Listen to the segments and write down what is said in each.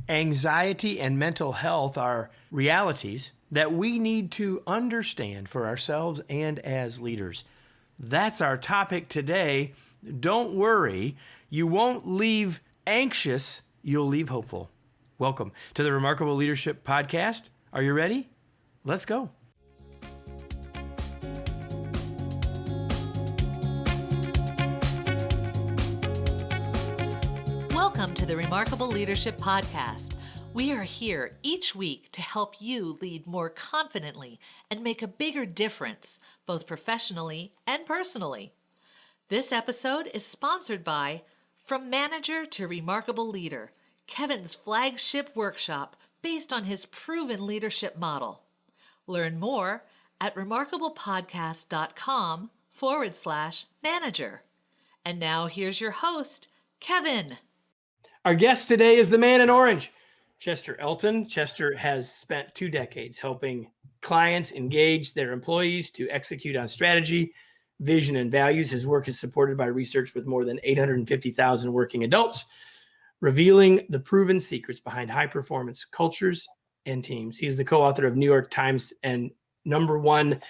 Anxiety and mental health are realities that we need to understand for ourselves and as leaders. That's our topic today. Don't worry, you won't leave anxious, you'll leave hopeful. Welcome to the Remarkable Leadership Podcast. Are you ready? Let's go. Welcome to the Remarkable Leadership Podcast. We are here each week to help you lead more confidently and make a bigger difference, both professionally and personally. This episode is sponsored by From Manager to Remarkable Leader, Kevin's flagship workshop based on his proven leadership model. Learn more at remarkablepodcast.com/manager. And now here's your host, Kevin. Our guest today is the man in orange, Chester Elton. Chester has spent 2 decades helping clients engage their employees to execute on strategy, vision, and values. His work is supported by research with more than 850,000 working adults, revealing the proven secrets behind high-performance cultures and teams. He is the co-author of New York Times and #1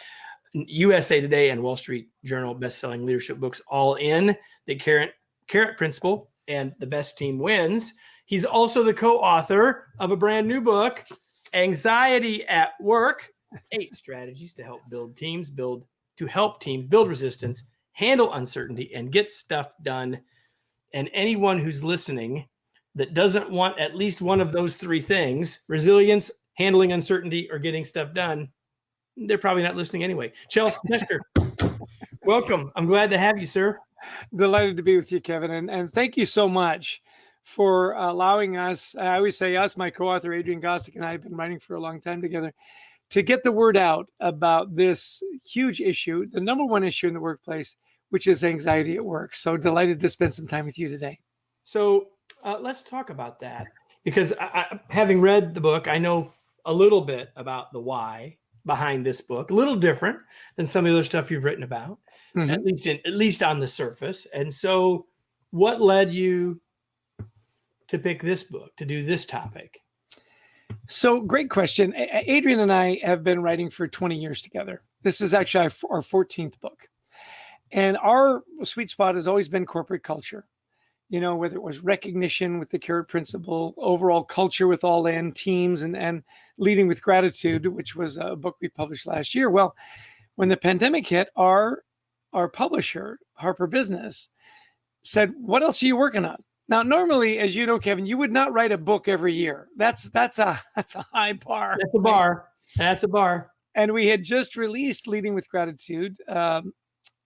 USA Today and Wall Street Journal bestselling leadership books, All In, The Carrot Principle, and The Best Team Wins. He's also the co-author of a brand new book, Anxiety at Work, 8 strategies to help teams build resistance, handle uncertainty, and get stuff done. And anyone who's listening that doesn't want at least one of those 3 things, resilience, handling uncertainty, or getting stuff done, they're probably not listening anyway. Chester, welcome. I'm glad to have you, sir. Delighted to be with you, Kevin. And thank you so much for allowing us, I always say us, my co-author, Adrian Gostick, and I have been writing for a long time together, to get the word out about this huge issue, the #1 issue in the workplace, which is anxiety at work. So delighted to spend some time with you today. So let's talk about that, because having read the book, I know a little bit about the why behind this book, a little different than some of the other stuff you've written about, at least on the surface. And so what led you to pick this book, to do this topic? So great question. Adrian and I have been writing for 20 years together. This is actually our 14th book. And our sweet spot has always been corporate culture. You know, whether it was recognition with the carrot principle, overall culture with All In, teams, and leading with gratitude, which was a book we published last year. Well, when the pandemic hit, our publisher, Harper Business, said, "What else are you working on?" Now, normally, as you know, Kevin, you would not write a book every year. That's a high bar. That's a bar. That's a bar. And we had just released Leading with Gratitude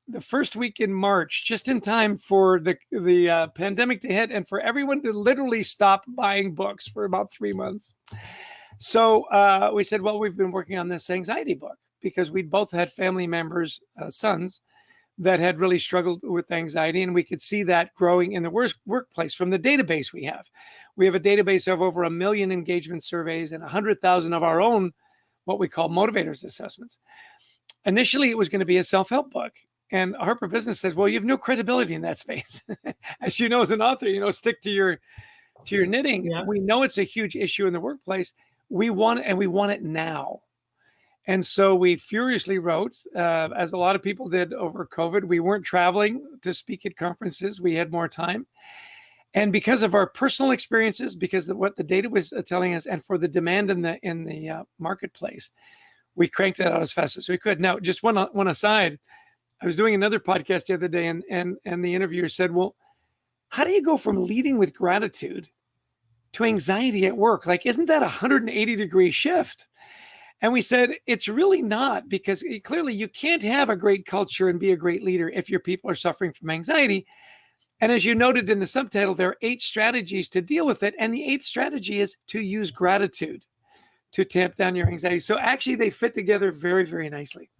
the first week in March, just in time for the pandemic to hit and for everyone to literally stop buying books for about 3 months. So we said, well, we've been working on this anxiety book because we'd both had family members, sons, that had really struggled with anxiety. And we could see that growing in the workplace from the database we have. We have a database of over 1 million engagement surveys and 100,000 of our own, what we call motivators assessments. Initially, it was going to be a self-help book. And Harper Business says, well, you have no credibility in that space. As you know, as an author, stick to your knitting. Yeah. We know it's a huge issue in the workplace. We want it, and we want it now. And so we furiously wrote, as a lot of people did over COVID. We weren't traveling to speak at conferences. We had more time. And because of our personal experiences, because of what the data was telling us, and for the demand in the marketplace, we cranked that out as fast as we could. Now, just one aside, I was doing another podcast the other day, and the interviewer said, well, how do you go from leading with gratitude to anxiety at work? Like, isn't that a 180-degree shift? And we said, it's really not, because clearly you can't have a great culture and be a great leader if your people are suffering from anxiety. And as you noted in the subtitle, there are 8 strategies to deal with it. And the 8th strategy is to use gratitude to tamp down your anxiety. So actually they fit together very, very nicely.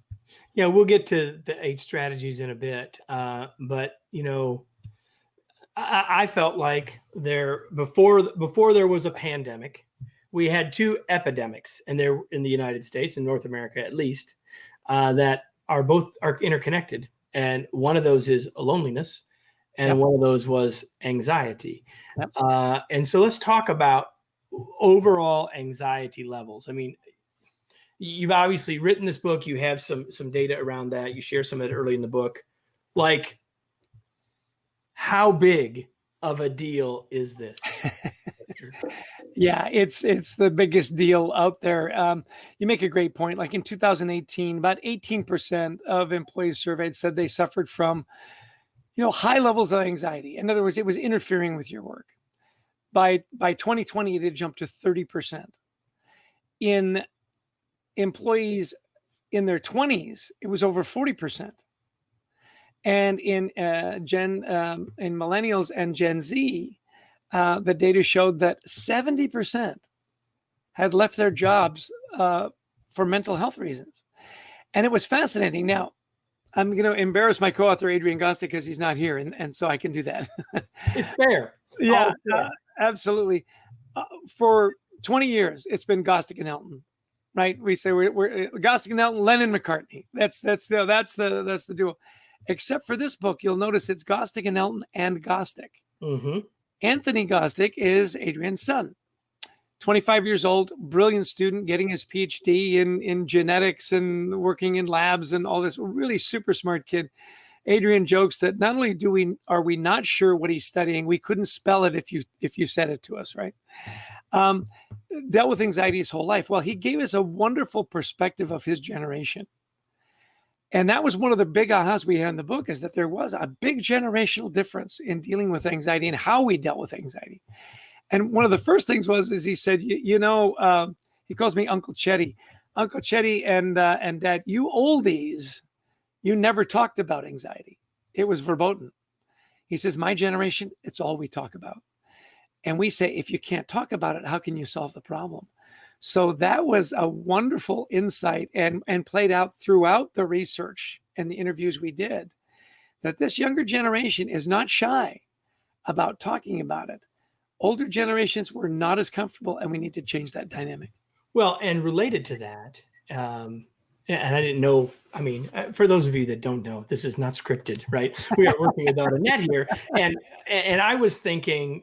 Yeah, we'll get to the 8 strategies in a bit. But, I felt like before there was a pandemic, we had 2 epidemics in the United States, in North America at least, that are interconnected. And one of those is loneliness, and one of those was anxiety. Yep. And so let's talk about overall anxiety levels. I mean, you've obviously written this book. You have some data around that. You share some of it early in the book. Like, how big of a deal is this? Yeah, it's the biggest deal out there. You make a great point. Like in 2018, about 18% of employees surveyed said they suffered from, high levels of anxiety. In other words, it was interfering with your work. By 2020, it had jumped to 30%. In employees in their 20s, it was over 40%. And in in millennials and Gen Z, the data showed that 70% had left their jobs for mental health reasons. And it was fascinating. Now, I'm going to embarrass my co-author, Adrian Gostick, because he's not here. And so I can do that. It's fair. Yeah, absolutely. For 20 years, it's been Gostick and Elton, right? We say we're Gostick and Elton, Lennon, McCartney. That's the duo. Except for this book, you'll notice it's Gostick and Elton and Gostick. Mm-hmm. Anthony Gostick is Adrian's son, 25 years old, brilliant student, getting his PhD in genetics and working in labs and all this. Really super smart kid. Adrian jokes that not only are we not sure what he's studying, we couldn't spell it if you said it to us, right? Dealt with anxiety his whole life. Well, he gave us a wonderful perspective of his generation. And that was one of the big ahas we had in the book, is that there was a big generational difference in dealing with anxiety and how we dealt with anxiety. And one of the first things is he said, he calls me Uncle Chetty. Uncle Chetty and Dad, you oldies, you never talked about anxiety. It was verboten. He says, my generation, it's all we talk about. And we say, if you can't talk about it, how can you solve the problem? So that was a wonderful insight and played out throughout the research and the interviews we did, that this younger generation is not shy about talking about it. Older generations were not as comfortable, and we need to change that dynamic. Well, and related to that, and I didn't know, I mean, for those of you that don't know, this is not scripted, right? We are working without a net here. And I was thinking,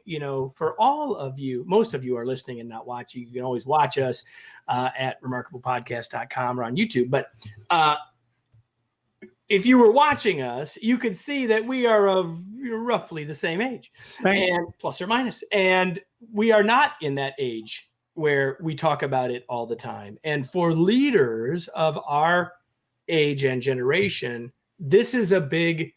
for all of you, most of you are listening and not watching. You can always watch us at remarkablepodcast.com or on YouTube. But if you were watching us, you could see that we are of roughly the same age, right? And plus or minus. And we are not in that age where we talk about it all the time. And for leaders of our age and generation, this is a big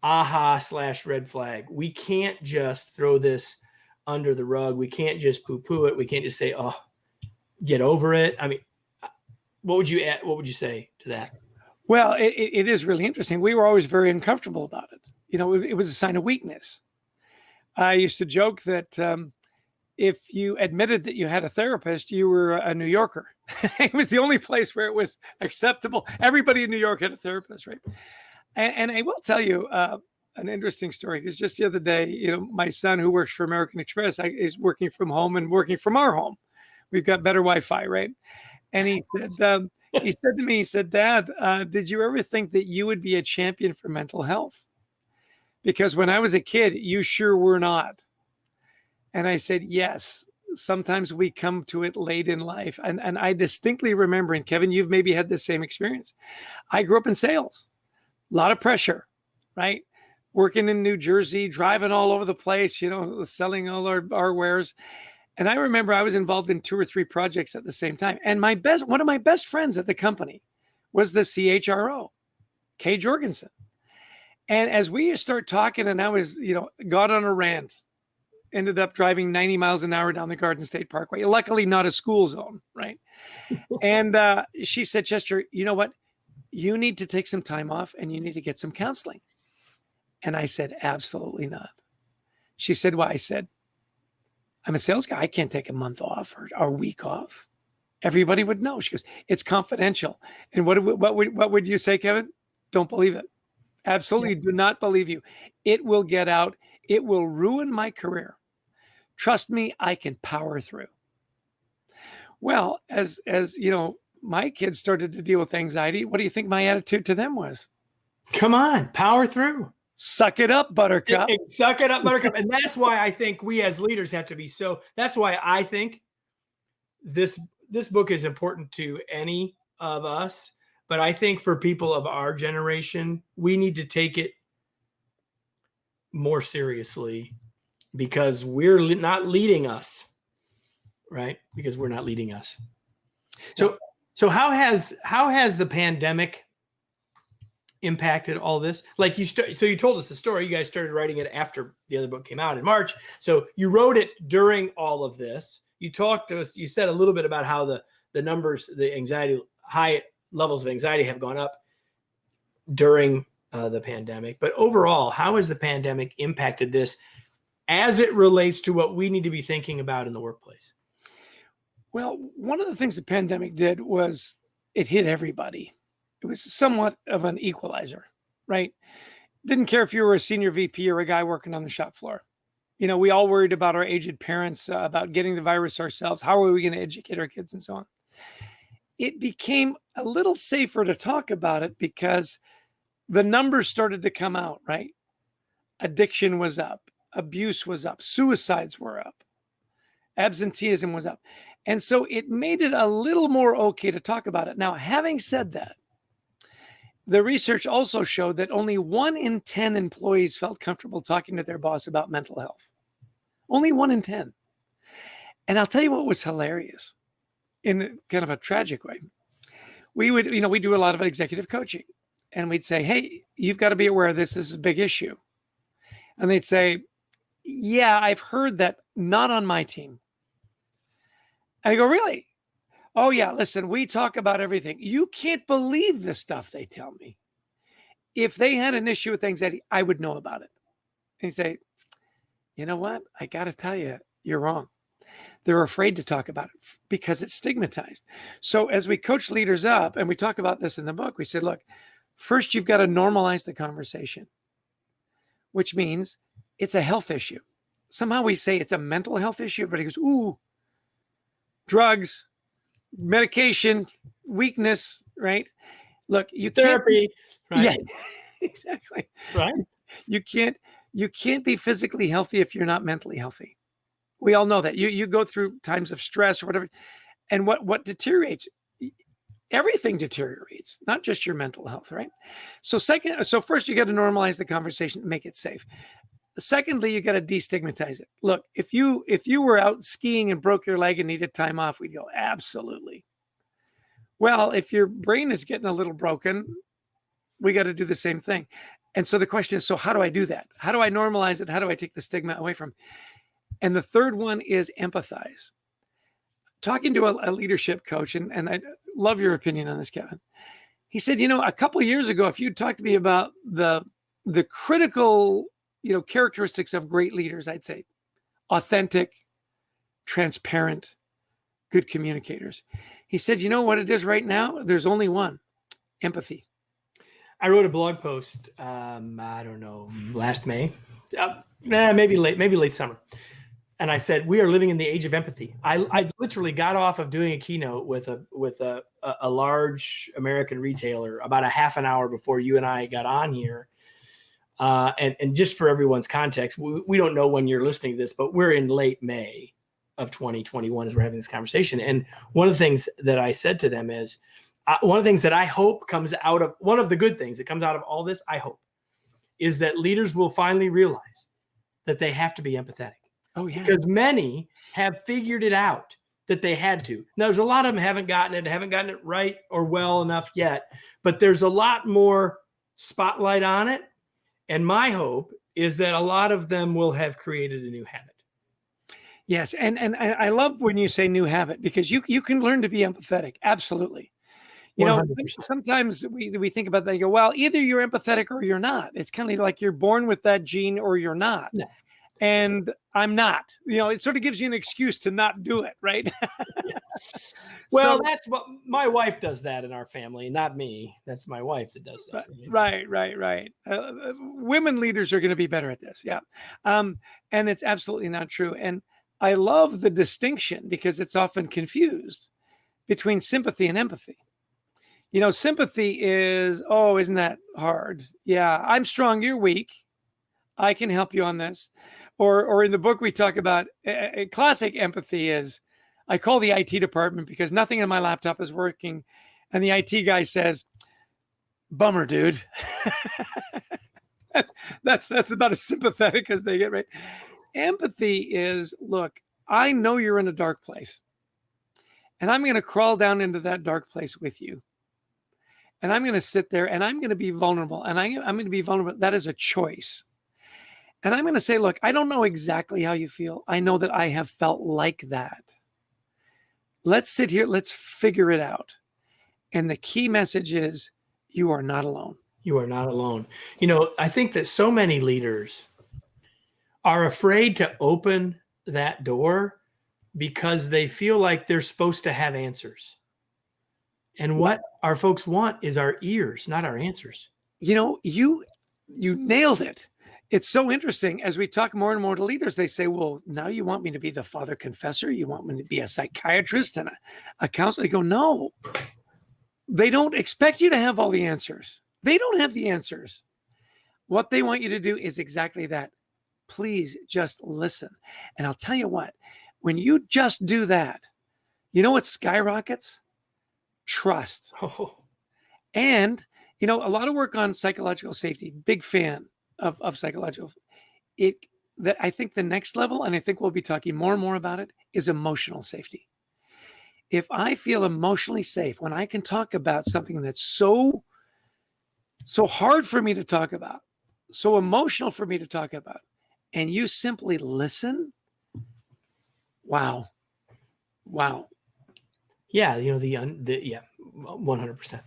aha/red flag. We can't just throw this under the rug. We can't just poo-poo it. We can't just say, oh, get over it. I mean, what would you say to that? Well, it is really interesting. We were always very uncomfortable about it. It was a sign of weakness. I used to joke that if you admitted that you had a therapist, you were a New Yorker. It was the only place where it was acceptable. Everybody in New York had a therapist, right? And I will tell you an interesting story, because just the other day, my son, who works for American Express, is working from home and working from our home. We've got better Wi-Fi, right? And he said, he said to me, Dad, did you ever think that you would be a champion for mental health? Because when I was a kid, you sure were not. And I said, yes, sometimes we come to it late in life. And I distinctly remember, and Kevin, you've maybe had the same experience. I grew up in sales, a lot of pressure, right? Working in New Jersey, driving all over the place, selling all our wares. And I remember I was involved in 2 or 3 projects at the same time. And one of my best friends at the company was the CHRO, Kay Jorgensen. And as we start talking, and I was, got on a rant, ended up driving 90 miles an hour down the Garden State Parkway. Luckily, not a school zone, right? And she said, Chester, you know what? You need to take some time off and you need to get some counseling. And I said, absolutely not. She said, why? I said, I'm a sales guy. I can't take a month off or a week off. Everybody would know. She goes, it's confidential. And what would you say, Kevin? Don't believe it. Absolutely do not believe you. It will get out. It will ruin my career. Trust me, I can power through. Well, as my kids started to deal with anxiety, what do you think my attitude to them was? Come on, power through. Suck it up, Buttercup. Suck it up, Buttercup. And that's why I think we as leaders have to be that's why I think this book is important to any of us. But I think for people of our generation, we need to take it more seriously because we're not leading us, right? Because we're not leading us. So how has the pandemic impacted all this? Like so you told us the story. You guys started writing it after the other book came out in March. So you wrote it during all of this. You talked to us. You said a little bit about how the numbers, the anxiety, high levels of anxiety have gone up during the pandemic. But overall, how has the pandemic impacted this as it relates to what we need to be thinking about in the workplace? Well, one of the things the pandemic did was it hit everybody. It was somewhat of an equalizer, right? Didn't care if you were a senior VP or a guy working on the shop floor. We all worried about our aged parents, about getting the virus ourselves. How are we going to educate our kids and so on? It became a little safer to talk about it because the numbers started to come out, right? Addiction was up, abuse was up, suicides were up, absenteeism was up. And so it made it a little more okay to talk about it. Now, having said that, the research also showed that only 1 in 10 employees felt comfortable talking to their boss about mental health. Only 1 in 10. And I'll tell you what was hilarious in kind of a tragic way. We would, we do a lot of executive coaching and we'd say, hey, you've got to be aware of this. This is a big issue. And they'd say, yeah, I've heard that, not on my team. And I go, really? Oh, yeah, listen, we talk about everything. You can't believe the stuff they tell me. If they had an issue with anxiety, I would know about it. And you say, you know what? I got to tell you, you're wrong. They're afraid to talk about it because it's stigmatized. So as we coach leaders up, and we talk about this in the book, we said, look, first, you've got to normalize the conversation, which means it's a health issue. Somehow we say it's a mental health issue. Everybody goes, ooh, drugs, medication, weakness, right? Look, you therapy, can't, right? Yeah, exactly. Right. You can't be physically healthy if you're not mentally healthy. We all know that. You go through times of stress or whatever, and what deteriorates? Everything deteriorates, not just your mental health, right? So first you got to normalize the conversation and make it safe. Secondly, you got to destigmatize it. Look, if you were out skiing and broke your leg and needed time off, we'd go, absolutely. Well, if your brain is getting a little broken, we got to do the same thing. And so the question is, so how do I do that? How do I normalize it? How do I take the stigma away from it? And the third one is empathize. Talking to a leadership coach, and I love your opinion on this, Kevin. He said, a couple of years ago, if you'd talked to me about the critical characteristics of great leaders, I'd say authentic, transparent, good communicators. He said, you know what it is right now? There's only one: empathy. I wrote a blog post, I don't know, last May, maybe late summer. And I said, we are living in the age of empathy. I literally got off of doing a keynote with a large American retailer about a half an hour before you and I got on here. And just for everyone's context, we don't know when you're listening to this, but we're in late May of 2021 as we're having this conversation. And one of the things that I said to them is, one of the things that I hope comes out of, one of the good things that comes out of all this, I hope, is that leaders will finally realize that they have to be empathetic. Oh, yeah. Because many have figured it out that they had to. Now, there's a lot of them haven't gotten it right or well enough yet, but there's a lot more spotlight on it. And my hope is that a lot of them will have created a new habit. Yes. And I love when you say new habit, because you can learn to be empathetic. Absolutely. 100%. Sometimes we think about that and go, well, either you're empathetic or you're not. It's kind of like you're born with that gene or you're not. No. And I'm not. It sort of gives you an excuse to not do it, right? Yeah. Well, that's what my wife does that in our family, not me. That's my wife that does that. Right. Women leaders are going to be better at this. Yeah. And it's absolutely not true. And I love the distinction because it's often confused between sympathy and empathy. Sympathy is, oh, isn't that hard? Yeah, I'm strong, you're weak. I can help you on this. Or in the book, we talk about a classic empathy is, I call the IT department because nothing on my laptop is working. And the IT guy says, bummer, dude. That's about as sympathetic as they get, right? Empathy is, look, I know you're in a dark place, and I'm going to crawl down into that dark place with you. And I'm going to sit there and I'm going to be vulnerable. And I'm going to be vulnerable. That is a choice. And I'm going to say, look, I don't know exactly how you feel. I know that I have felt like that. Let's sit here. Let's figure it out. And the key message is, you are not alone. You are not alone. I think that so many leaders are afraid to open that door because they feel like they're supposed to have answers. And what our folks want is our ears, not our answers. You nailed it. It's so interesting. As we talk more and more to leaders, they say, well, now you want me to be the father confessor? You want me to be a psychiatrist and a counselor? I go, no. They don't expect you to have all the answers. They don't have the answers. What they want you to do is exactly that. Please just listen. And I'll tell you what, when you just do that, you know what skyrockets? Trust. Oh. And, a lot of work on psychological safety, big fan of psychological. I think the next level, and I think we'll be talking more and more about it, is emotional safety. If I feel emotionally safe, when I can talk about something that's so hard for me to talk about, so emotional for me to talk about, and you simply listen, wow. Yeah, 100%.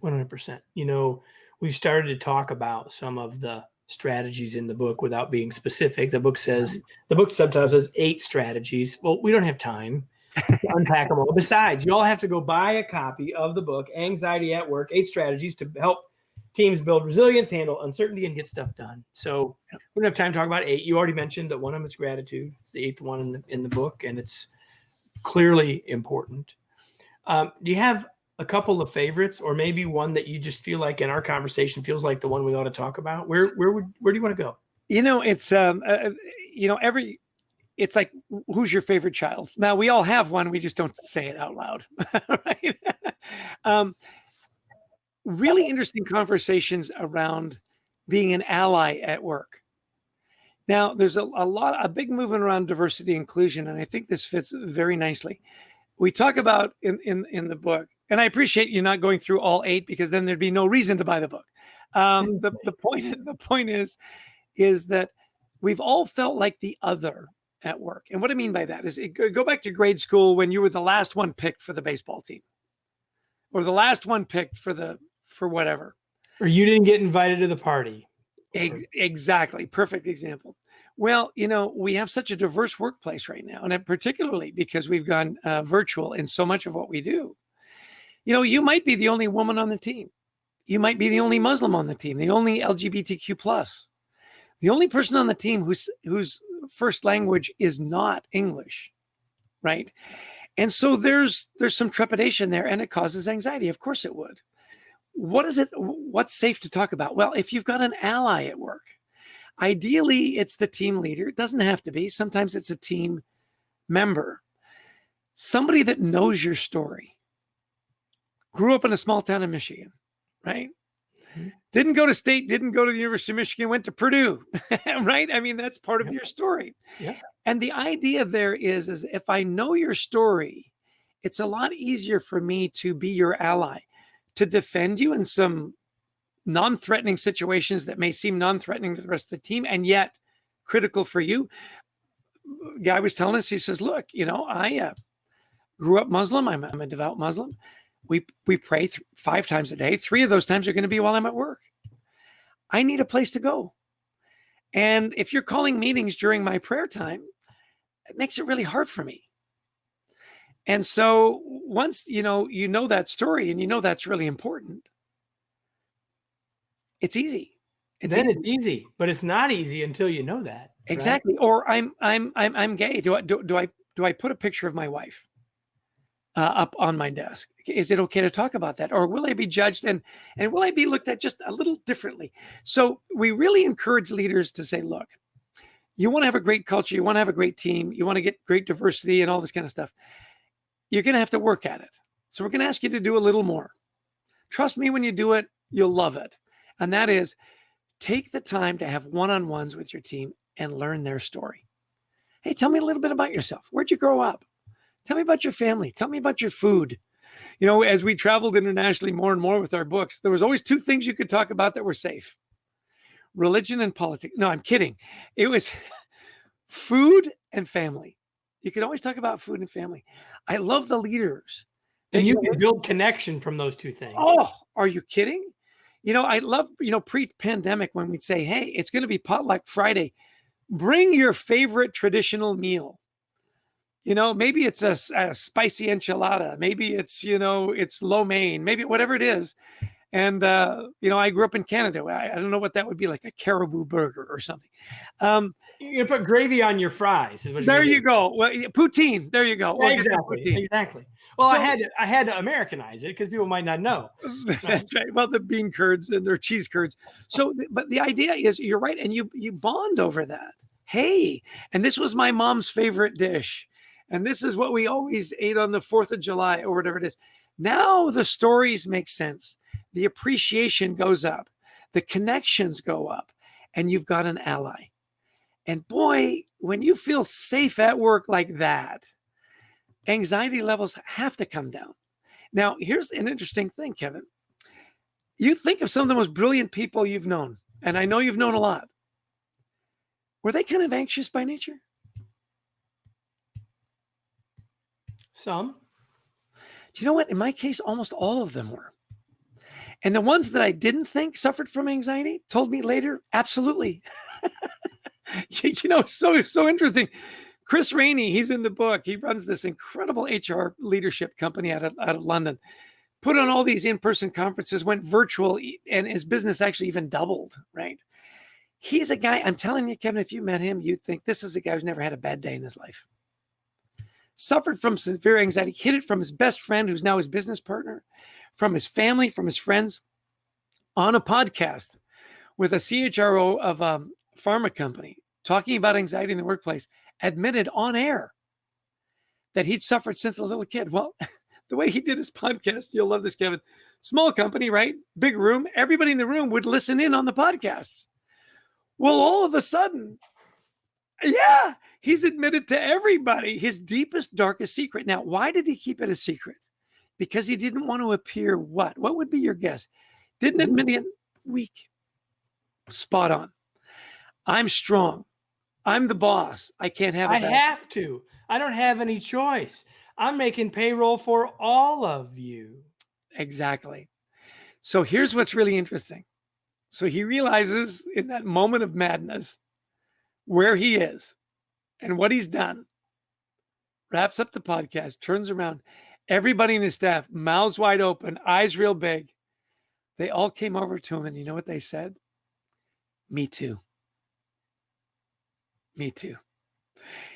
100%. We've started to talk about some of the strategies in the book without being specific. The book subtitle says 8 strategies. Well, we don't have time to unpack them all. Besides, you all have to go buy a copy of the book, Anxiety at Work, 8 Strategies to Help Teams Build Resilience, Handle Uncertainty, and Get Stuff Done. So we don't have time to talk about 8. You already mentioned that one of them is gratitude. It's the 8th one in the book, and it's clearly important. Do you have a couple of favorites, or maybe one that you just feel like in our conversation feels like the one we ought to talk about? Where do you want to go? It's like, who's your favorite child? Now, we all have one. We just don't say it out loud. Right? Really interesting conversations around being an ally at work. Now, there's a big movement around diversity and inclusion, and I think this fits very nicely. We talk about in the book, and I appreciate you not going through all 8 because then there'd be no reason to buy the book. The point is that we've all felt like the other at work. And what I mean by that is, go back to grade school when you were the last one picked for the baseball team, or the last one picked for whatever. Or you didn't get invited to the party. Exactly. Perfect example. Well, we have such a diverse workplace right now, and particularly because we've gone virtual in so much of what we do. You might be the only woman on the team. You might be the only Muslim on the team, the only LGBTQ+, the only person on the team whose first language is not English, right? And so there's some trepidation there, and it causes anxiety. Of course it would. What's safe to talk about? Well, if you've got an ally at work, ideally it's the team leader. It doesn't have to be. Sometimes it's a team member, somebody that knows your story. Grew up in a small town in Michigan, right? Mm-hmm. Didn't go to state, didn't go to the University of Michigan, went to Purdue, right? I mean, that's part of your story. Yeah. And the idea there is if I know your story, it's a lot easier for me to be your ally, to defend you in some non-threatening situations that may seem non-threatening to the rest of the team, and yet critical for you. Guy was telling us, he says, look, I grew up Muslim. I'm a devout Muslim. We pray 5 times a day. 3 of those times are going to be while I'm at work. I need a place to go. And if you're calling meetings during my prayer time, it makes it really hard for me. And so once, you know that story and that's really important, it's easy. It's easy, but it's not easy until you know that. Exactly. Right? Or I'm gay. Do I put a picture of my wife? up on my desk. Is it okay to talk about that? Or will I be judged and will I be looked at just a little differently? So we really encourage leaders to say, look, you want to have a great culture, you want to have a great team, you want to get great diversity and all this kind of stuff. You're going to have to work at it. So we're going to ask you to do a little more. Trust me, when you do it, you'll love it. And that is, take the time to have one-on-ones with your team and learn their story. Hey, tell me a little bit about yourself. Where'd you grow up? Tell me about your family. Tell me about your food. You know, as we traveled internationally more and more with our books, there was always two things you could talk about that were safe: religion and politics. No, I'm kidding. It was food and family. You could always talk about food and family. I love the leaders. And you can build connection from those two things. Oh, are you kidding? You know, I love, pre-pandemic when we'd say, hey, it's going to be potluck Friday. Bring your favorite traditional meal. You know, maybe it's a spicy enchilada. Maybe it's, it's lo mein, maybe whatever it is. And, I grew up in Canada. I don't know what that would be, like a caribou burger or something. You put gravy on your fries. Is what there you go. Well, poutine. There you go. Yeah, exactly. Well, so, I had to Americanize it because people might not know. That's right. Well, the bean curds and their cheese curds. So, but the idea is, you're right, and you bond over that. Hey, and this was my mom's favorite dish, and this is what we always ate on the 4th of July or whatever it is. Now the stories make sense. The appreciation goes up. The connections go up, and you've got an ally. And boy, when you feel safe at work like that, anxiety levels have to come down. Now, here's an interesting thing, Kevin. You think of some of the most brilliant people you've known, and I know you've known a lot. Were they kind of anxious by nature? Some. Do you know what? In my case, almost all of them were. And the ones that I didn't think suffered from anxiety told me later, absolutely. So interesting. Chris Rainey, he's in the book. He runs this incredible HR leadership company out of London. Put on all these in-person conferences, went virtual, and his business actually even doubled, right? He's a guy, I'm telling you, Kevin, if you met him, you'd think this is a guy who's never had a bad day in his life. Suffered from severe anxiety, hid it from his best friend, who's now his business partner, from his family, from his friends, on a podcast with a CHRO of a pharma company talking about anxiety in the workplace, admitted on air that he'd suffered since a little kid. Well, the way he did his podcast, you'll love this, Kevin. Small company, right? Big room. Everybody in the room would listen in on the podcasts. Well, all of a sudden, yeah, he's admitted to everybody his deepest, darkest secret. Now, why did he keep it a secret? Because he didn't want to appear what? What would be your guess? Didn't admit it. Weak. Spot on. I'm strong. I'm the boss. I can't have it. I have to. I don't have any choice. I'm making payroll for all of you. Exactly. So here's what's really interesting. So he realizes in that moment of madness where he is and what he's done, wraps up the podcast, turns around, everybody in his staff, mouths wide open, eyes real big. They all came over to him, and you know what they said? Me too. Me too.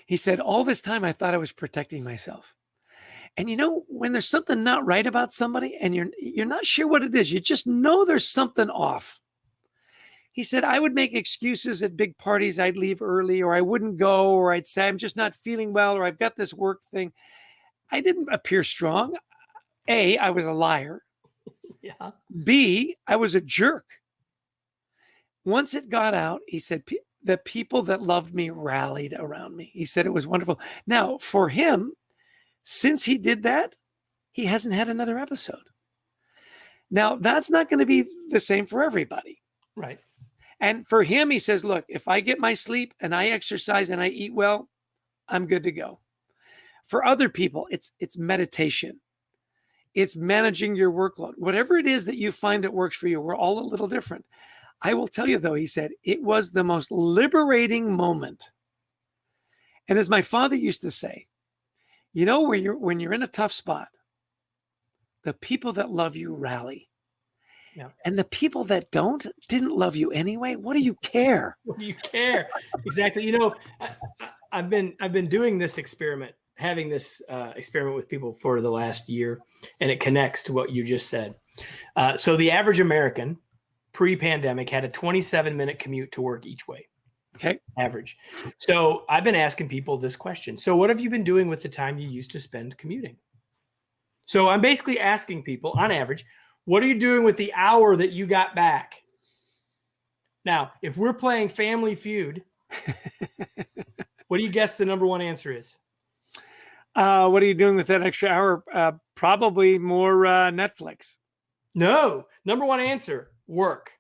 He said, all this time I thought I was protecting myself. And when there's something not right about somebody and you're not sure what it is, you just know there's something off. He said, I would make excuses at big parties. I'd leave early, or I wouldn't go, or I'd say I'm just not feeling well, or I've got this work thing. I didn't appear strong. A, I was a liar. Yeah. B, I was a jerk. Once it got out, he said, the people that loved me rallied around me. He said it was wonderful. Now, for him, since he did that, he hasn't had another episode. Now, that's not going to be the same for everybody. Right. And for him, he says, look, if I get my sleep and I exercise and I eat well, I'm good to go. For other people, it's meditation. It's managing your workload. Whatever it is that you find that works for you, we're all a little different. I will tell you, though, he said, it was the most liberating moment. And as my father used to say, when you're in a tough spot, the people that love you rally. Yeah. And the people that didn't love you anyway. What do you care? What do you care? Exactly. I've been doing this experiment having this experiment with people for the last year, and it connects to what you just said. So the average American pre-pandemic had a 27-minute commute to work each way. Okay. Average. So I've been asking people this question. So what have you been doing with the time you used to spend commuting? So I'm basically asking people, on average, what are you doing with the hour that you got back? Now, if we're playing Family Feud, what do you guess the number one answer is? What are you doing with that extra hour? Probably more Netflix. No. Number one answer, work.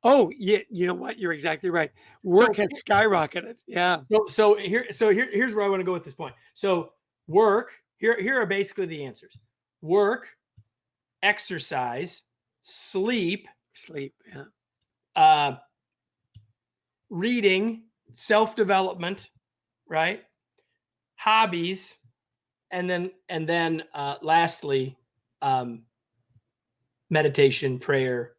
Oh, yeah. You know what? You're exactly right. Work has skyrocketed. Yeah. So here's where I want to go with this point. So work, here are basically the answers. Work, exercise, sleep, yeah. Reading, self-development, right? Hobbies, and then lastly, meditation, prayer,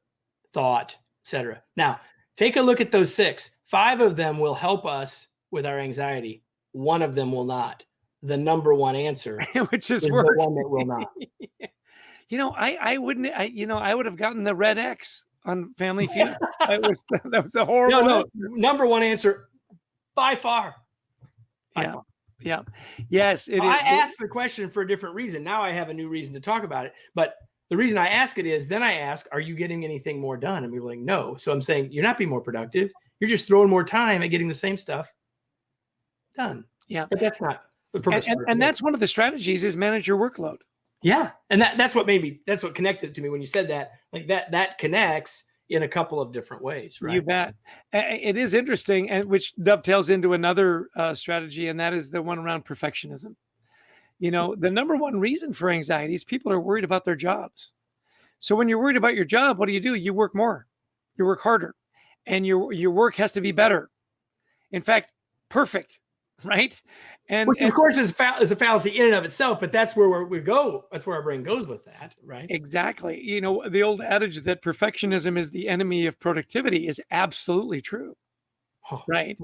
thought, etc. Now, take a look at those 6. 5 of them will help us with our anxiety. 1 of them will not. The number one answer, which is the work. one that will not. I would have gotten the red X on Family Feud. that was a horrible. No. Number one answer by far. Yeah. Yes, it is. I asked the question for a different reason. Now I have a new reason to talk about it. But the reason I ask it is then I ask, are you getting anything more done? And people are like, no. So I'm saying you're not being more productive. You're just throwing more time at getting the same stuff done. Yeah. But that's not the purpose. And that's one of the strategies is manage your workload. Yeah. And that's what connected to me when you said that. Like that connects in a couple of different ways, right? You bet. It is interesting, and which dovetails into another strategy, and that is the one around perfectionism. The number one reason for anxiety is people are worried about their jobs. So when you're worried about your job, what do? You work more, you work harder, and your work has to be better. In fact, perfect, right? Which of course is a fallacy in and of itself, but that's where we go. That's where our brain goes with that, right? Exactly. The old adage that perfectionism is the enemy of productivity is absolutely true. Right.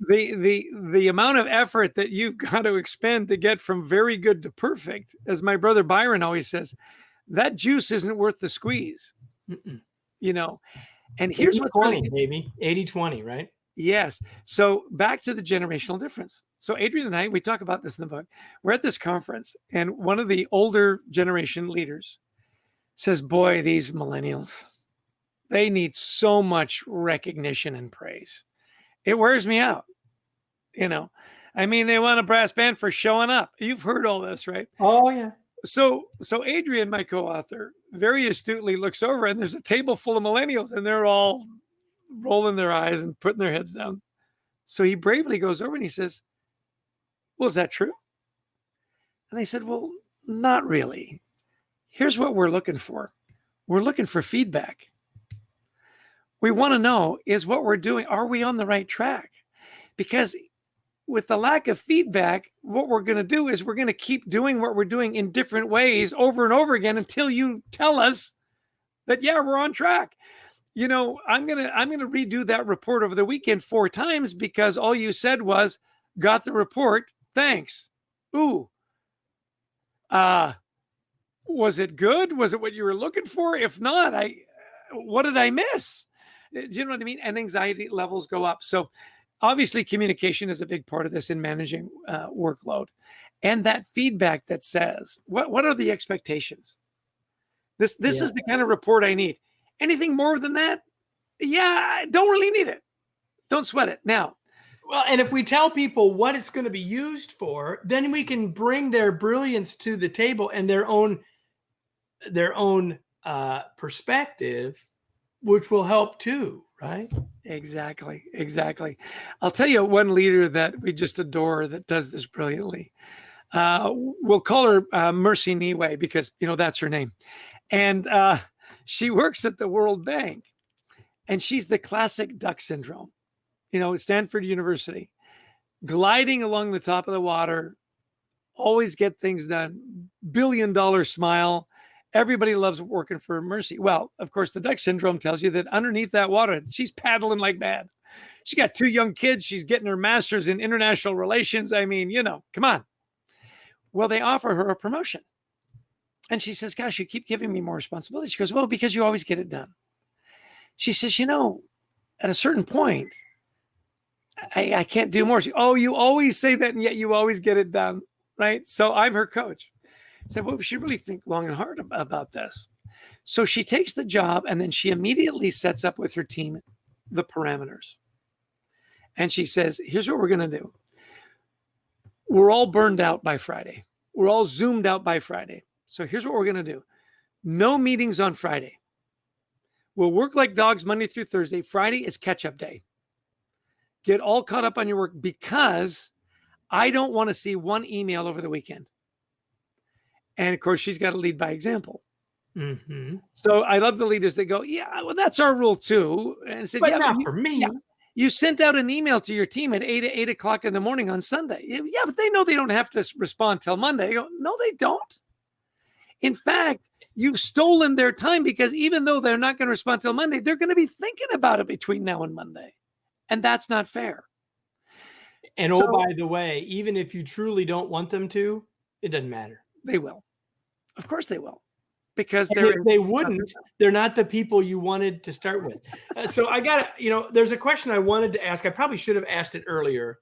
The amount of effort that you've got to expend to get from very good to perfect, as my brother Byron always says, that juice isn't worth the squeeze. And here's what's 20, baby. 80-20, right? Yes. So back to the generational difference. So Adrian and I, we talk about this in the book. We're at this conference, and one of the older generation leaders says, boy, these millennials, they need so much recognition and praise. It wears me out. They want a brass band for showing up. You've heard all this, right? Oh, yeah. So Adrian, my co-author, very astutely looks over, and there's a table full of millennials, and they're all rolling their eyes and putting their heads down. So he bravely goes over and he says, well, is that true? And they said, well, not really. Here's what we're looking for. We're looking for feedback. We want to know, is what we're doing, are we on the right track? Because with the lack of feedback, what we're going to do is we're going to keep doing what we're doing in different ways over and over again until you tell us that, yeah, we're on track. I'm going to redo that report over the weekend 4 times because all you said was, got the report. Thanks. Ooh. Was it good? Was it what you were looking for? If not, what did I miss? Do you know what I mean? And anxiety levels go up. So obviously communication is a big part of this in managing workload. And that feedback that says, what are the expectations? This is the kind of report I need. Anything more than that? Yeah, I don't really need it. Don't sweat it. Now, well, and if we tell people what it's going to be used for, then we can bring their brilliance to the table and their own perspective, which will help too, right? Exactly. I'll tell you one leader that we just adore that does this brilliantly. We'll call her Mercy Niwe because, that's her name. And she works at the World Bank, and she's the classic duck syndrome, Stanford University, gliding along the top of the water, always get things done, billion-dollar smile. Everybody loves working for Mercy. Well, of course, the duck syndrome tells you that underneath that water, she's paddling like mad. She got 2 young kids. She's getting her master's in international relations. I mean, come on. Well, they offer her a promotion. And she says, gosh, you keep giving me more responsibility. She goes, well, because you always get it done. She says, at a certain point, I can't do more. Oh, you always say that, and yet you always get it done, right? So I'm her coach. I said, well, we should really think long and hard about this. So she takes the job, and then she immediately sets up with her team the parameters. And she says, here's what we're going to do. We're all burned out by Friday. We're all zoomed out by Friday. So here's what we're going to do. No meetings on Friday. We'll work like dogs Monday through Thursday. Friday is catch-up day. Get all caught up on your work because I don't want to see one email over the weekend. And of course, she's got to lead by example. Mm-hmm. So I love the leaders that go, yeah, well, that's our rule too. And said, but yeah, not for me. Yeah, you sent out an email to your team at 8 o'clock in the morning on Sunday. Yeah, but they know they don't have to respond till Monday. I go, no, they don't. In fact, you've stolen their time because even though they're not going to respond till Monday, they're going to be thinking about it between now and Monday. And that's not fair. And by the way, even if you truly don't want them to, it doesn't matter. They will. Of course they will. Because they wouldn't. They're not the people you wanted to start with. So I got to, there's a question I wanted to ask. I probably should have asked it earlier,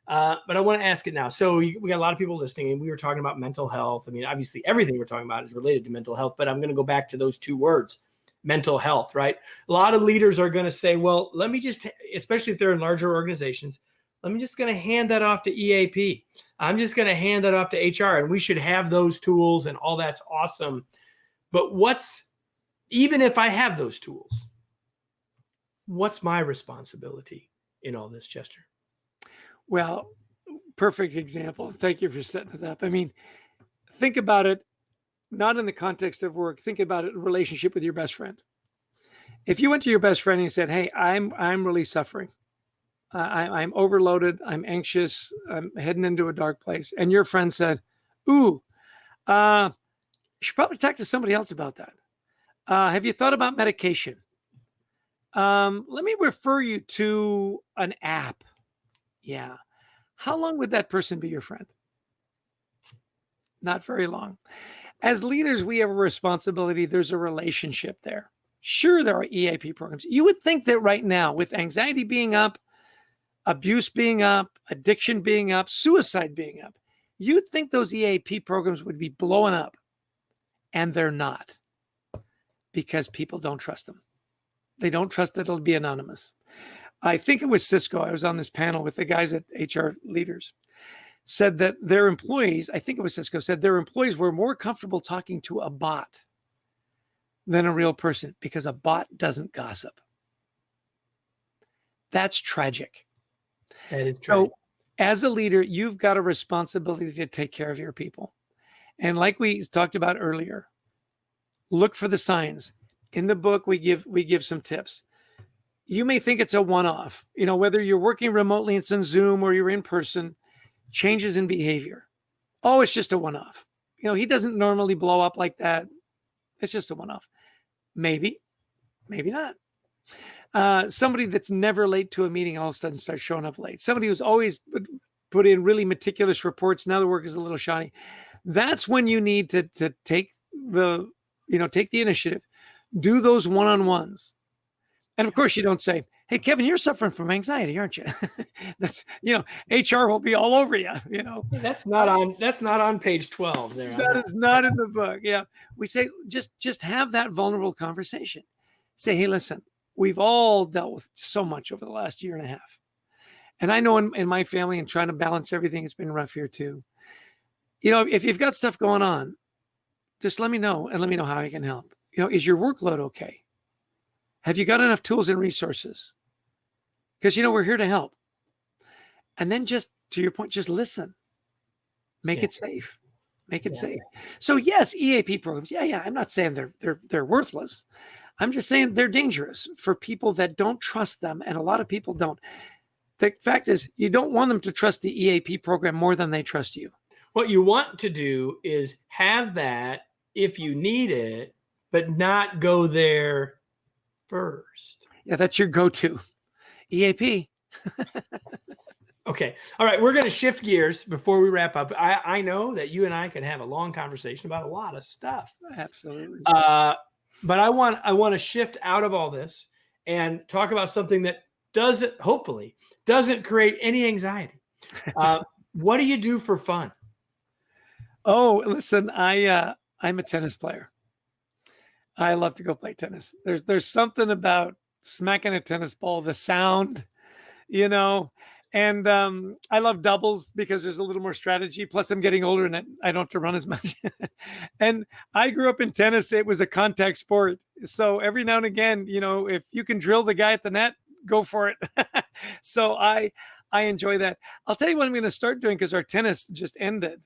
but I want to ask it now. So we got a lot of people listening, and we were talking about mental health. I mean, obviously everything we're talking about is related to mental health, but I'm going to go back to those two words, mental health, right? A lot of leaders are going to say, well, let me just, especially if they're in larger organizations, I'm just going to hand that off to EAP. I'm just going to hand that off to HR, and we should have those tools and all that's awesome. But even if I have those tools, what's my responsibility in all this, Chester? Well, perfect example. Thank you for setting it up. I mean, think about it, not in the context of work. Think about it in relationship with your best friend. If you went to your best friend and you said, hey, I'm really suffering. I'm overloaded. I'm anxious. I'm heading into a dark place. And your friend said, ooh, you should probably talk to somebody else about that. Have you thought about medication? Let me refer you to an app. Yeah. How long would that person be your friend? Not very long. As leaders, we have a responsibility. There's a relationship there. Sure, there are EAP programs. You would think that right now, with anxiety being up, abuse being up, addiction being up, suicide being up, you'd think those EAP programs would be blowing up. And they're not, because people don't trust them. They don't trust that it'll be anonymous. I think it was Cisco. I was on this panel with the guys at HR Leaders, said that their employees, I think it was Cisco, said their employees were more comfortable talking to a bot than a real person because a bot doesn't gossip. That's tragic. That is tragic. So as a leader, you've got a responsibility to take care of your people. And like we talked about earlier, look for the signs. In the book, we give some tips. You may think it's a one-off, whether you're working remotely, it's on Zoom, or you're in person, changes in behavior. Oh, it's just a one-off. He doesn't normally blow up like that. It's just a one-off. Maybe not. Somebody that's never late to a meeting all of a sudden starts showing up late. Somebody who's always put in really meticulous reports. Now the work is a little shoddy. That's when you need to take the initiative, do those one-on-ones. And of course you don't say, hey, Kevin, you're suffering from anxiety, aren't you? That's, HR will be all over you, That's not on page 12 there. That is not in the book. Yeah. We say, just have that vulnerable conversation. Say, hey, listen, we've all dealt with so much over the last year and a half. And I know in my family and trying to balance everything, it's been rough here too. If you've got stuff going on, just let me know and let me know how I can help. Is your workload okay? Have you got enough tools and resources? Because, we're here to help. And then just to your point, just listen. Make it safe. Make it safe. So yes, EAP programs. Yeah. I'm not saying they're worthless. I'm just saying they're dangerous for people that don't trust them. And a lot of people don't. The fact is, you don't want them to trust the EAP program more than they trust you. What you want to do is have that if you need it, but not go there first. Yeah, that's your go-to. EAP. Okay. All right. We're going to shift gears before we wrap up. I know that you and I could have a long conversation about a lot of stuff. Absolutely. But I want to shift out of all this and talk about something that hopefully doesn't create any anxiety. What do you do for fun? Oh, listen, I'm a tennis player. I love to go play tennis. There's something about smacking a tennis ball, the sound, you know, and I love doubles because there's a little more strategy. Plus, I'm getting older and I don't have to run as much. And I grew up in tennis. It was a contact sport. So every now and again, if you can drill the guy at the net, go for it. So I enjoy that. I'll tell you what I'm going to start doing because our tennis just ended.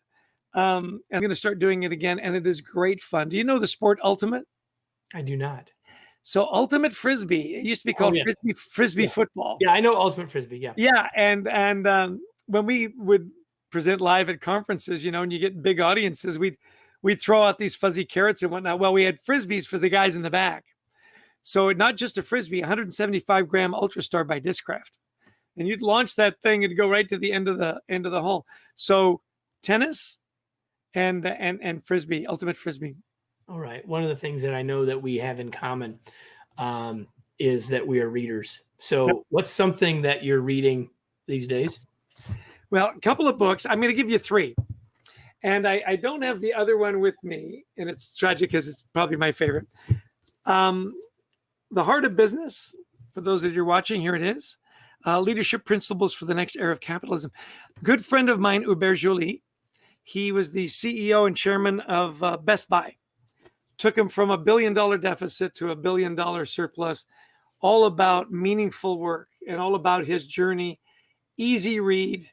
I'm going to start doing it again, and it is great fun. Do you know the sport ultimate? I do not. So ultimate frisbee. It used to be called frisbee football. Yeah, I know ultimate frisbee. Yeah. Yeah, and when we would present live at conferences, and you get big audiences, we'd throw out these fuzzy carrots and whatnot. Well, we had frisbees for the guys in the back. So not just a frisbee, 175-gram Ultra Star by Discraft, and you'd launch that thing and go right to the end of the hole. So tennis and frisbee, ultimate frisbee. All right. One of the things that I know that we have in common is that we are readers. So what's something that you're reading these days? Well, a couple of books. I'm going to give you 3. And I don't have the other one with me. And it's tragic because it's probably my favorite. The Heart of Business. For those that you're watching, here it is. Leadership Principles for the Next Era of Capitalism. Good friend of mine, Hubert Joly. He was the CEO and chairman of Best Buy. Took him from $1 billion deficit to $1 billion surplus, all about meaningful work and all about his journey. Easy read.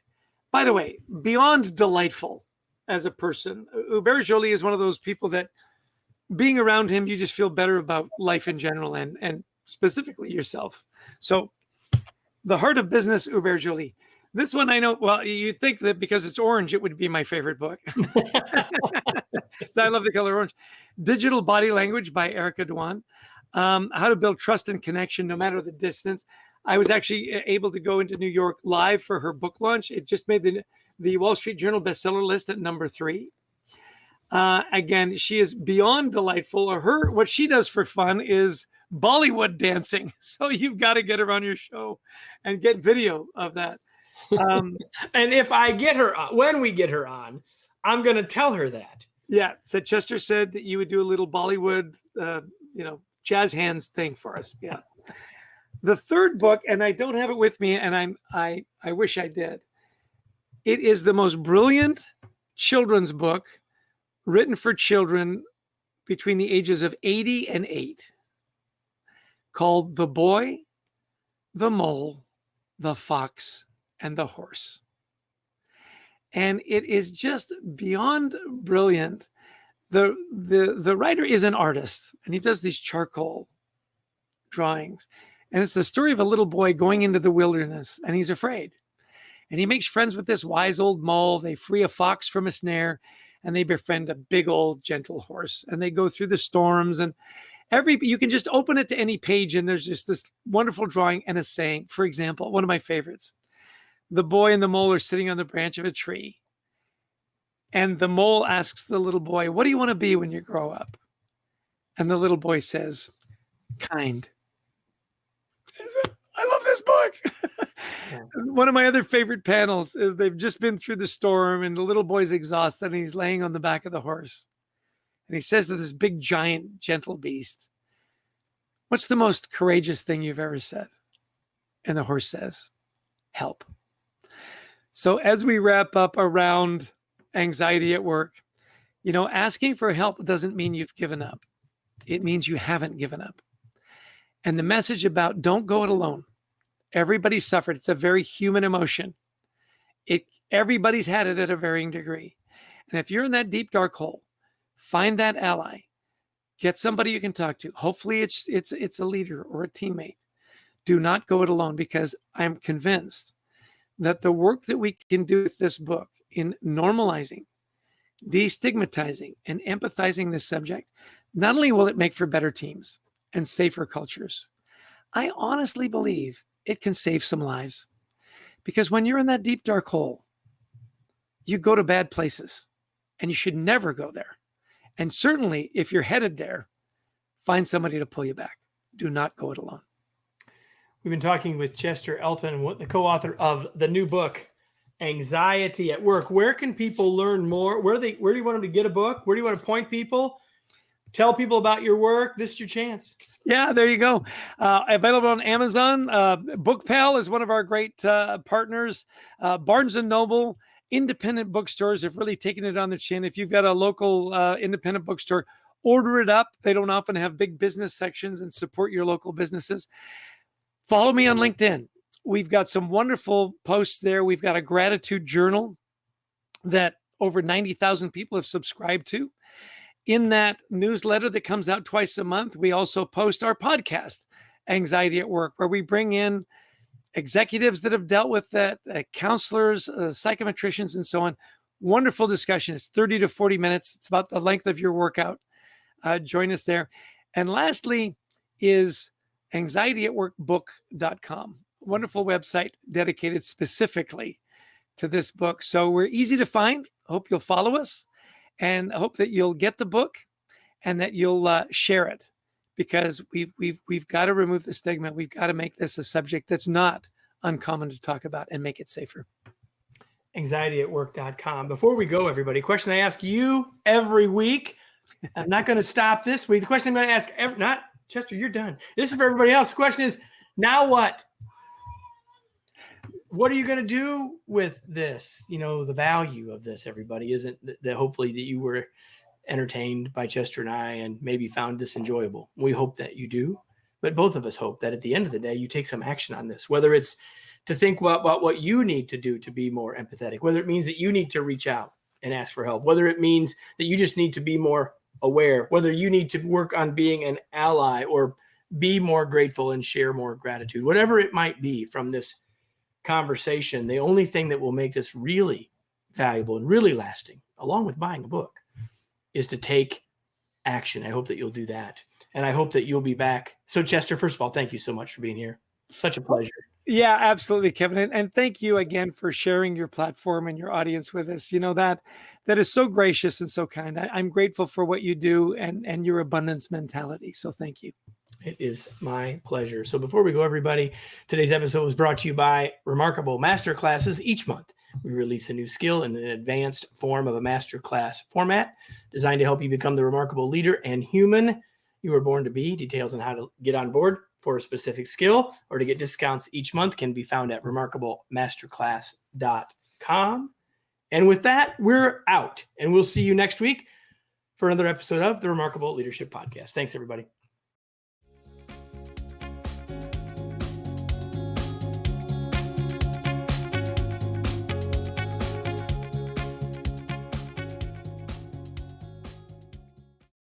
By the way, beyond delightful as a person. Hubert Joly is one of those people that being around him, you just feel better about life in general and specifically yourself. So The Heart of Business, Hubert Joly. This one I know, well, you'd think that because it's orange, it would be my favorite book. So I love the color orange. Digital Body Language by Erica Dwan. How to Build Trust and Connection No Matter the Distance. I was actually able to go into New York live for her book launch. It just made the Wall Street Journal bestseller list at number 3. Again, she is beyond delightful. What she does for fun is Bollywood dancing. So you've got to get her on your show and get video of that. And if I get her on, when we get her on, I'm going to tell her that. Yeah. So Chester said that you would do a little Bollywood, jazz hands thing for us. Yeah. The third book, and I don't have it with me, and I wish I did. It is the most brilliant children's book written for children between the ages of 80 and 8, called The Boy, the Mole, the Fox, and the Horse. And it is just beyond brilliant. The writer is an artist, and he does these charcoal drawings. And it's the story of a little boy going into the wilderness, and he's afraid. And he makes friends with this wise old mole. They free a fox from a snare, and they befriend a big old gentle horse. And they go through the storms. And you can just open it to any page, and there's just this wonderful drawing and a saying. For example, one of my favorites. The boy and the mole are sitting on the branch of a tree. And the mole asks the little boy, "What do you want to be when you grow up?" And the little boy says, "Kind." I love this book. Yeah. One of my other favorite panels is they've just been through the storm and the little boy's exhausted and he's laying on the back of the horse. And he says to this big, giant, gentle beast, "What's the most courageous thing you've ever said?" And the horse says, "Help." So as we wrap up around anxiety at work, asking for help doesn't mean you've given up. It means you haven't given up. And the message about don't go it alone. Everybody suffered. It's a very human emotion. Everybody's had it at a varying degree. And if you're in that deep, dark hole, find that ally. Get somebody you can talk to. Hopefully it's a leader or a teammate. Do not go it alone, because I'm convinced that the work that we can do with this book in normalizing, destigmatizing, and empathizing this subject, not only will it make for better teams and safer cultures, I honestly believe it can save some lives. Because when you're in that deep, dark hole, you go to bad places and you should never go there. And certainly if you're headed there, find somebody to pull you back. Do not go it alone. We've been talking with Chester Elton, the co-author of the new book, Anxiety at Work. Where can people learn more? Where do you want them to get a book? Where do you want to point people? Tell people about your work. This is your chance. Yeah, there you go. Available on Amazon. BookPal is one of our great partners. Barnes & Noble, independent bookstores have really taken it on the chin. If you've got a local independent bookstore, order it up. They don't often have big business sections, and support your local businesses. Follow me on LinkedIn. We've got some wonderful posts there. We've got a gratitude journal that over 90,000 people have subscribed to. In that newsletter that comes out twice a month, we also post our podcast, Anxiety at Work, where we bring in executives that have dealt with that, counselors, psychometricians, and so on. Wonderful discussion. It's 30 to 40 minutes. It's about the length of your workout. Join us there. And lastly is anxietyatworkbook.com. Wonderful website dedicated specifically to this book. So we're easy to find. Hope you'll follow us. And I hope that you'll get the book and that you'll share it, because we've got to remove the stigma. We've got to make this a subject that's not uncommon to talk about and make it safer. Anxietyatwork.com. Before we go, everybody, question I ask you every week. I'm not going to stop this week. The question I'm going to ask, not Chester, you're done. This is for everybody else. The question is, now what? What are you going to do with this? You know, the value of this, everybody, isn't that hopefully that you were entertained by Chester and I and maybe found this enjoyable. We hope that you do, but both of us hope that at the end of the day, you take some action on this, whether it's to think about what you need to do to be more empathetic, whether it means that you need to reach out and ask for help, whether it means that you just need to be more aware, whether you need to work on being an ally or be more grateful and share more gratitude, whatever it might be from this conversation. The only thing that will make this really valuable and really lasting, along with buying a book, is to take action. I hope that you'll do that. And I hope that you'll be back. So Chester, first of all, thank you so much for being here. Such a pleasure. Yeah, absolutely, Kevin. And thank you again for sharing your platform and your audience with us. You know, that is so gracious and so kind. I'm grateful for what you do and your abundance mentality. So thank you. It is my pleasure. So before we go, everybody, today's episode was brought to you by Remarkable Masterclasses. Each month, we release a new skill in an advanced form of a masterclass format designed to help you become the remarkable leader and human you were born to be. Details on how to get on board for a specific skill or to get discounts each month can be found at remarkablemasterclass.com. And with that, we're out. And we'll see you next week for another episode of the Remarkable Leadership Podcast. Thanks, everybody.